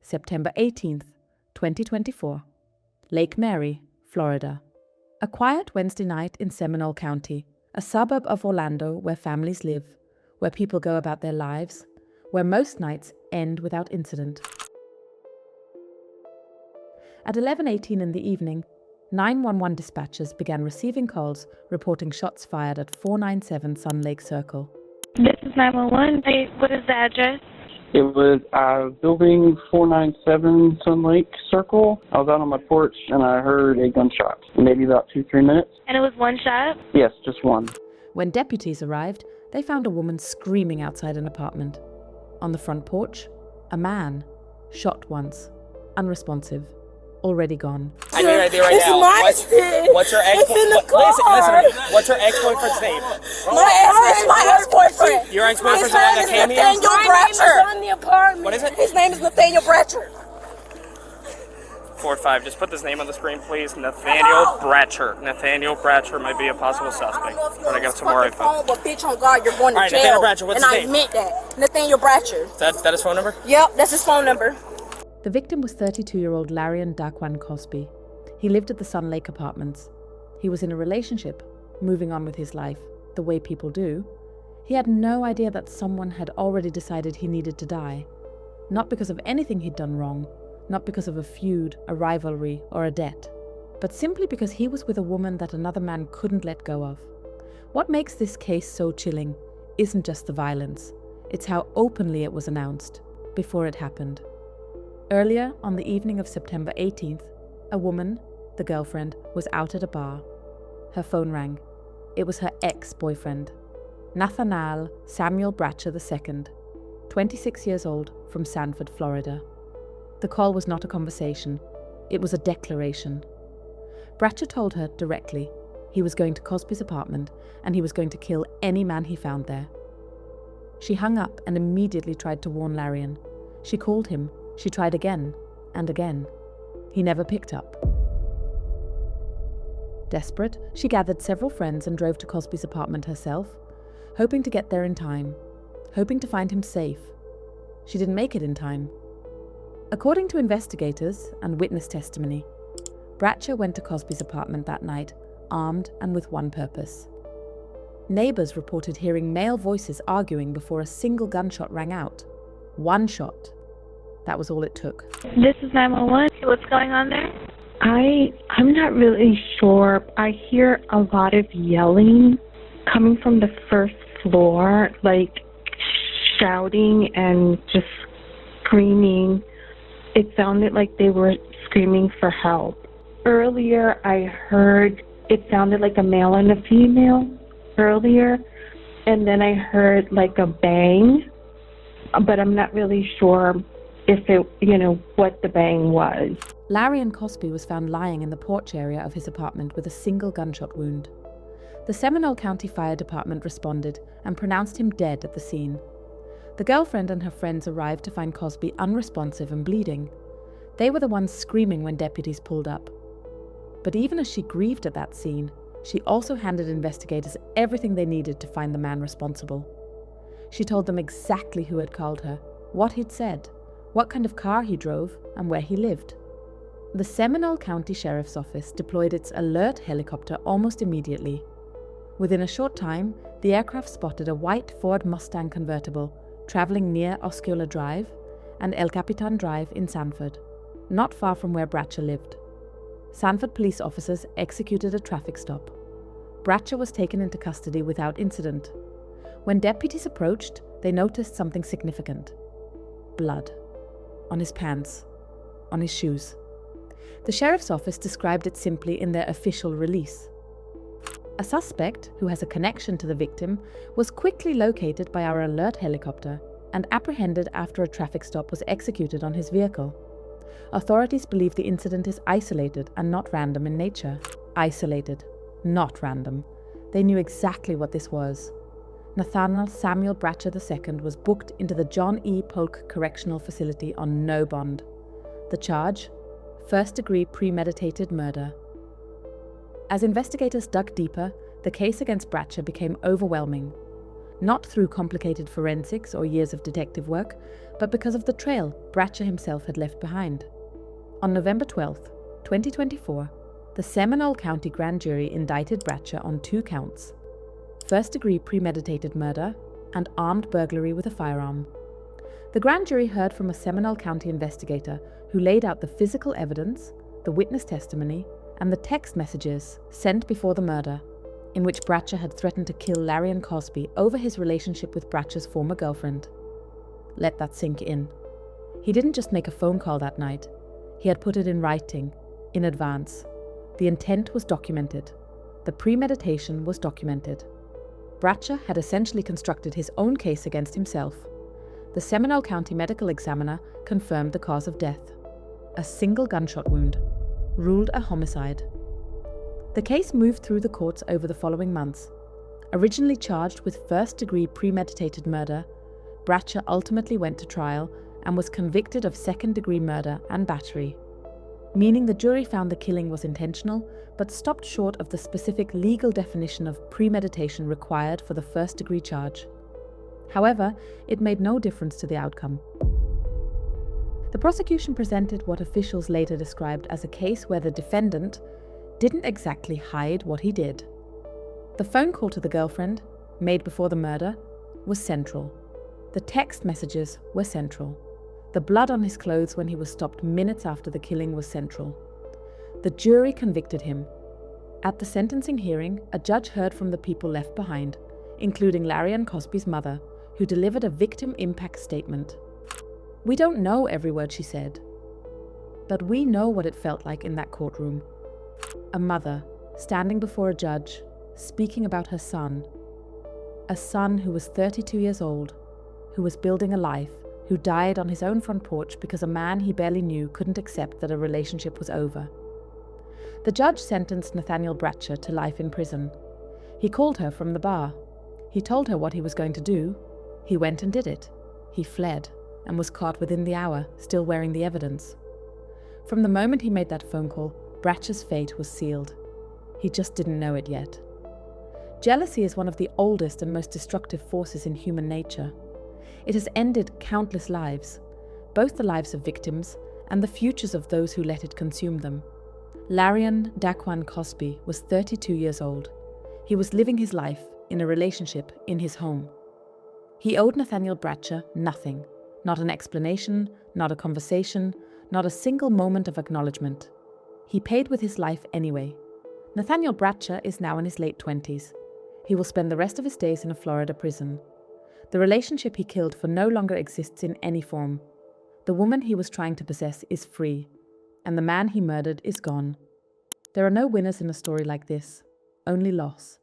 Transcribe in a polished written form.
September 18th, 2024. Lake Mary, Florida. A quiet Wednesday night in Seminole County, a suburb of Orlando where families live, where people go about their lives, where most nights end without incident. At 11:18 in the evening, 911 dispatchers began receiving calls reporting shots fired at 497 Sun Lake Circle. This is 911. Hey, what is the address? It was building 497 Sun Lake Circle. I was out on my porch and I heard a gunshot, maybe about 2-3 minutes. And it was one shot? Yes, just one. When deputies arrived, they found a woman screaming outside an apartment. On the front porch, a man, shot once, unresponsive, already gone. I know your idea right now. What's your ex? Listen. What's your ex-boyfriend's name? My ex-boyfriend. Your ex-boyfriend's the one that came here? Nathaniel Bratcher. On the apartment. What is it? His name is Nathaniel Bratcher. 4-5. Just put this name on the screen, please. Nathaniel Bratcher. Nathanial Bratcher might be a possible suspect. But I got some more info. But bitch, on God, you're going to All right, jail. Nathaniel Bratcher. What's and his name? I meant that. Nathaniel Bratcher. Is that his phone number? Yep, that's his phone number. The victim was 32-year-old Larian Dwan Cosby. He lived at the Sun Lake Apartments. He was in a relationship, moving on with his life, the way people do. He had no idea that someone had already decided he needed to die. Not because of anything he'd done wrong, not because of a feud, a rivalry, or a debt, but simply because he was with a woman that another man couldn't let go of. What makes this case so chilling isn't just the violence, it's how openly it was announced, before it happened. Earlier, on the evening of September 18th, a woman, the girlfriend, was out at a bar. Her phone rang. It was her ex-boyfriend, Nathaniel Samuel Bratcher II, 26 years old, from Sanford, Florida. The call was not a conversation. It was a declaration. Bratcher told her directly he was going to Cosby's apartment and he was going to kill any man he found there. She hung up and immediately tried to warn Larian. She called him. She tried again and again. He never picked up. Desperate, she gathered several friends and drove to Cosby's apartment herself, hoping to get there in time, hoping to find him safe. She didn't make it in time. According to investigators and witness testimony, Bratcher went to Cosby's apartment that night, armed and with one purpose. Neighbors reported hearing male voices arguing before a single gunshot rang out. One shot. That was all it took. This is 911. What's going on there? I'm not really sure. I hear a lot of yelling coming from the first floor, like shouting and just screaming. It sounded like they were screaming for help. Earlier, I heard it sounded like a male and a female earlier, and then I heard like a bang, but I'm not really sure if it, what the bang was. Larian Cosby was found lying in the porch area of his apartment with a single gunshot wound. The Seminole County Fire Department responded and pronounced him dead at the scene. The girlfriend and her friends arrived to find Cosby unresponsive and bleeding. They were the ones screaming when deputies pulled up. But even as she grieved at that scene, she also handed investigators everything they needed to find the man responsible. She told them exactly who had called her, what he'd said, what kind of car he drove, and where he lived. The Seminole County Sheriff's Office deployed its alert helicopter almost immediately. Within a short time, the aircraft spotted a white Ford Mustang convertible traveling near Osceola Drive and El Capitan Drive in Sanford, not far from where Bratcher lived. Sanford police officers executed a traffic stop. Bratcher was taken into custody without incident. When deputies approached, they noticed something significant. Blood. On his pants. On his shoes. The sheriff's office described it simply in their official release. A suspect, who has a connection to the victim, was quickly located by our alert helicopter and apprehended after a traffic stop was executed on his vehicle. Authorities believe the incident is isolated and not random in nature. Isolated, not random. They knew exactly what this was. Nathaniel Samuel Bratcher II was booked into the John E. Polk Correctional Facility on no bond. The charge? First-degree premeditated murder. As investigators dug deeper, the case against Bratcher became overwhelming. not through complicated forensics or years of detective work, but because of the trail Bratcher himself had left behind. On November 12, 2024, the Seminole County grand jury indicted Bratcher on 2 counts: first-degree premeditated murder and armed burglary with a firearm. The grand jury heard from a Seminole County investigator who laid out the physical evidence, the witness testimony, and the text messages sent before the murder, in which Bratcher had threatened to kill Larian Cosby over his relationship with Bratcher's former girlfriend. Let that sink in. He didn't just make a phone call that night. He had put it in writing, in advance. The intent was documented. The premeditation was documented. Bratcher had essentially constructed his own case against himself. The Seminole County medical examiner confirmed the cause of death: a single gunshot wound, ruled a homicide. The case moved through the courts over the following months. Originally charged with first-degree premeditated murder, Bratcher ultimately went to trial and was convicted of second-degree murder and battery, meaning the jury found the killing was intentional but stopped short of the specific legal definition of premeditation required for the first-degree charge. However, it made no difference to the outcome. The prosecution presented what officials later described as a case where the defendant didn't exactly hide what he did. The phone call to the girlfriend, made before the murder, was central. The text messages were central. The blood on his clothes when he was stopped minutes after the killing was central. The jury convicted him. At the sentencing hearing, a judge heard from the people left behind, including Larian Cosby's mother, who delivered a victim impact statement. "We don't know every word she said, but we know what it felt like in that courtroom." A mother, standing before a judge, speaking about her son. A son who was 32 years old, who was building a life, who died on his own front porch because a man he barely knew couldn't accept that a relationship was over. The judge sentenced Nathaniel Bratcher to life in prison. He called her from the bar. He told her what he was going to do. He went and did it. He fled and was caught within the hour, still wearing the evidence. From the moment he made that phone call, Bratcher's fate was sealed. He just didn't know it yet. Jealousy is one of the oldest and most destructive forces in human nature. It has ended countless lives, both the lives of victims and the futures of those who let it consume them. Larian Dwan Cosby was 32 years old. He was living his life in a relationship in his home. He owed Nathaniel Bratcher nothing, not an explanation, not a conversation, not a single moment of acknowledgement. He paid with his life anyway. Nathaniel Bratcher is now in his late 20s. He will spend the rest of his days in a Florida prison. The relationship he killed for no longer exists in any form. The woman he was trying to possess is free, and the man he murdered is gone. There are no winners in a story like this, only loss.